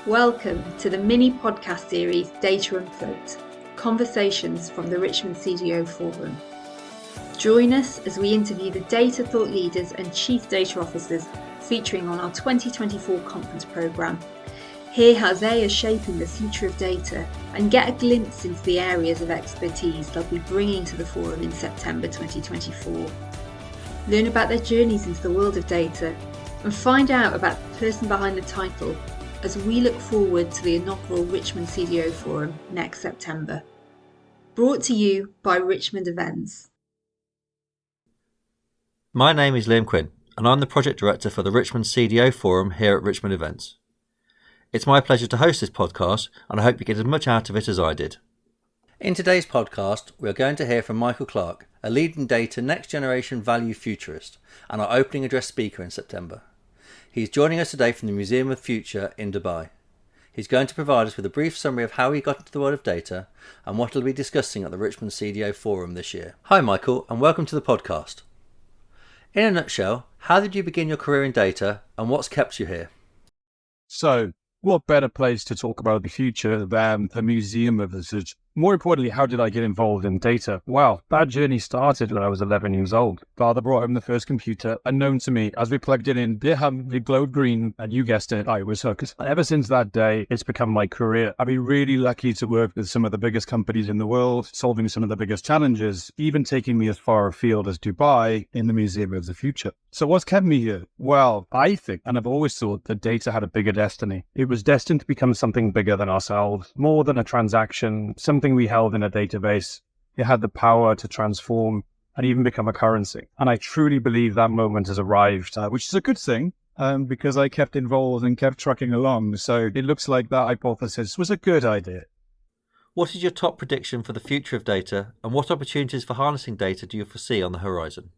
Welcome to the mini podcast series Data Unplugged, conversations from the Richmond CDO Forum. Join us as we interview the data thought leaders and chief data officers featuring on our 2024 conference programme. Hear how they are shaping the future of data and get a glimpse into the areas of expertise they'll be bringing to the forum in September 2024. Learn about their journeys into the world of data and find out about the person behind the title as we look forward to the inaugural Richmond CDO Forum next September. Brought to you by Richmond Events. My name is Liam Quinn and I'm the Project Director for the Richmond CDO Forum here at Richmond Events. It's my pleasure to host this podcast and I hope you get as much out of it as I did. In today's podcast, we are going to hear from Michael Clark, a leading data next generation value futurist and our opening address speaker in September. He's joining us today from the Museum of Future in Dubai. He's going to provide us with a brief summary of how he got into the world of data and what he'll be discussing at the Richmond CDO Forum this year. Hi Michael, and welcome to the podcast. In a nutshell, how did you begin your career in data and what's kept you here? So, what better place to talk about the future than the Museum of Future? More importantly, how did I get involved in data? Well, that journey started when I was 11 years old. Father brought home the first computer, unknown to me. As we plugged it in, it glowed green, and you guessed it, I was hooked. And ever since that day, it's become my career. I've been really lucky to work with some of the biggest companies in the world, solving some of the biggest challenges, even taking me as far afield as Dubai in the Museum of the Future. So what's kept me here? Well, I think, and I've always thought, that data had a bigger destiny. It was destined to become something bigger than ourselves, more than a transaction, something we held in a database. It had the power to transform and even become a currency. And I truly believe that moment has arrived, which is a good thing because I kept involved and kept trucking along. So it looks like that hypothesis was a good idea. What is your top prediction for the future of data and what opportunities for harnessing data do you foresee on the horizon?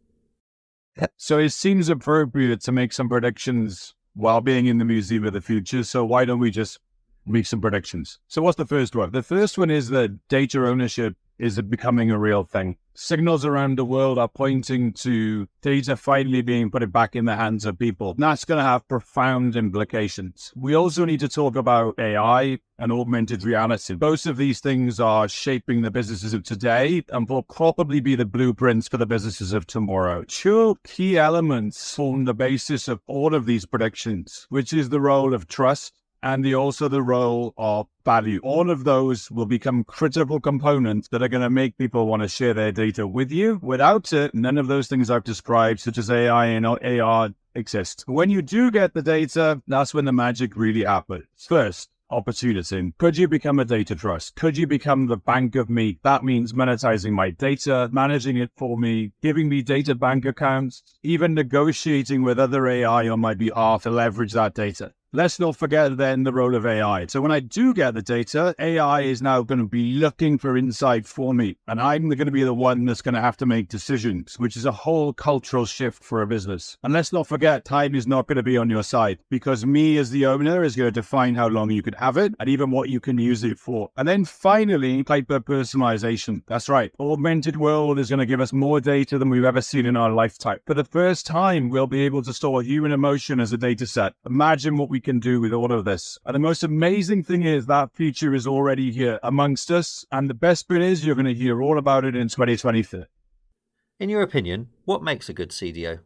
So it seems appropriate to make some predictions while being in the Museum of the Future. So why don't we just make some predictions? So what's the first one? The first one is that data ownership is becoming a real thing. Signals around the world are pointing to data finally being put back in the hands of people. And that's going to have profound implications. We also need to talk about AI and augmented reality. Both of these things are shaping the businesses of today and will probably be the blueprints for the businesses of tomorrow. Two key elements form the basis of all of these predictions, which is the role of trust and also the role of value. All of those will become critical components that are going to make people want to share their data with you. Without it, none of those things I've described, such as AI and AR, exist. When you do get the data, that's when the magic really happens. First, opportunity. Could you become a data trust? Could you become the bank of me? That means monetizing my data, managing it for me, giving me data bank accounts, even negotiating with other AI on my behalf to leverage that data. Let's not forget then the role of AI. So when I do get the data, AI is now going to be looking for insight for me. And I'm going to be the one that's going to have to make decisions, which is a whole cultural shift for a business. And let's not forget, time is not going to be on your side because me as the owner is going to define how long you could have it and even what you can use it for. And then finally, hyper-personalization. That's right. Augmented World is going to give us more data than we've ever seen in our lifetime. For the first time, we'll be able to store human emotion as a data set. Imagine what we can do with all of this. And the most amazing thing is that future is already here amongst us. And the best bit is you're going to hear all about it in 2023. In your opinion, what makes a good CDO?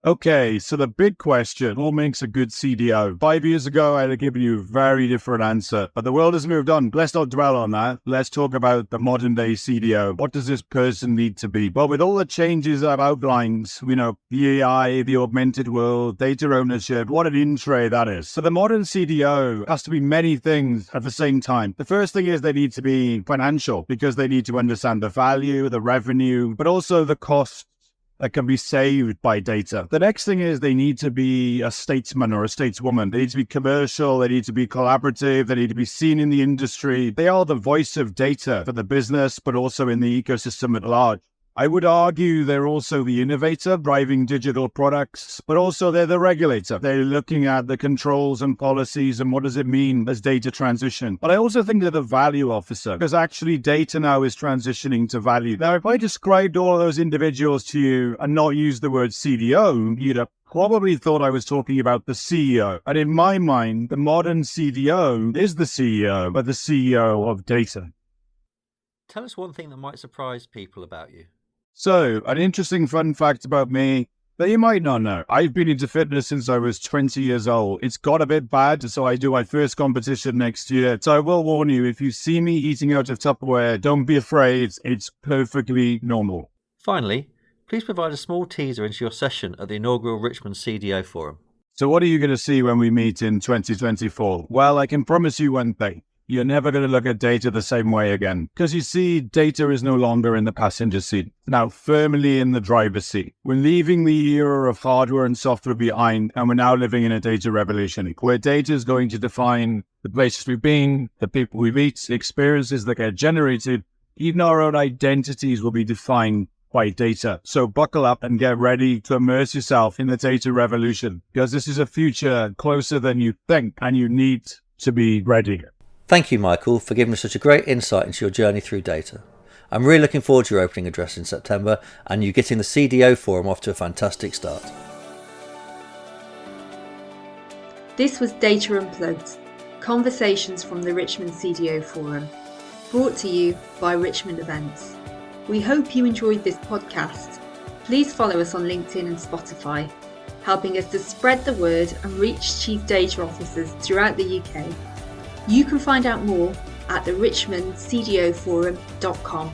Okay, so the big question, what makes a good CDO? 5 years ago, I'd have given you a very different answer, but the world has moved on. Let's not dwell on that. Let's talk about the modern day CDO. What does this person need to be? Well, with all the changes I've outlined, the AI, the augmented world, data ownership, what an in-tray that is. So the modern CDO has to be many things at the same time. The first thing is they need to be financial because they need to understand the value, the revenue, but also the cost that can be saved by data. The next thing is they need to be a statesman or a stateswoman. They need to be commercial. They need to be collaborative. They need to be seen in the industry. They are the voice of data for the business, but also in the ecosystem at large. I would argue they're also the innovator driving digital products, but also they're the regulator. They're looking at the controls and policies and what does it mean as data transition. But I also think they're the value officer because actually data now is transitioning to value. Now, if I described all of those individuals to you and not use the word CDO, you'd probably thought I was talking about the CEO. And in my mind, the modern CDO is the CEO, but the CEO of data. Tell us one thing that might surprise people about you. So, an interesting fun fact about me that you might not know. I've been into fitness since I was 20 years old. It's got a bit bad, so I do my first competition next year. So I will warn you, if you see me eating out of Tupperware, don't be afraid. It's perfectly normal. Finally, please provide a small teaser into your session at the inaugural Richmond CDO Forum. So what are you going to see when we meet in 2024? Well, I can promise you one thing. You're never going to look at data the same way again. Because you see, data is no longer in the passenger seat, now firmly in the driver's seat. We're leaving the era of hardware and software behind, and we're now living in a data revolution, where data is going to define the places we've been, the people we meet, the experiences that get generated. Even our own identities will be defined by data. So buckle up and get ready to immerse yourself in the data revolution, because this is a future closer than you think, and you need to be ready. Thank you, Michael, for giving us such a great insight into your journey through data. I'm really looking forward to your opening address in September and you getting the CDO Forum off to a fantastic start. This was Data Unplugged, conversations from the Richmond CDO Forum, brought to you by Richmond Events. We hope you enjoyed this podcast. Please follow us on LinkedIn and Spotify, helping us to spread the word and reach Chief Data Officers throughout the UK. You can find out more at the richmondcdoforum.com.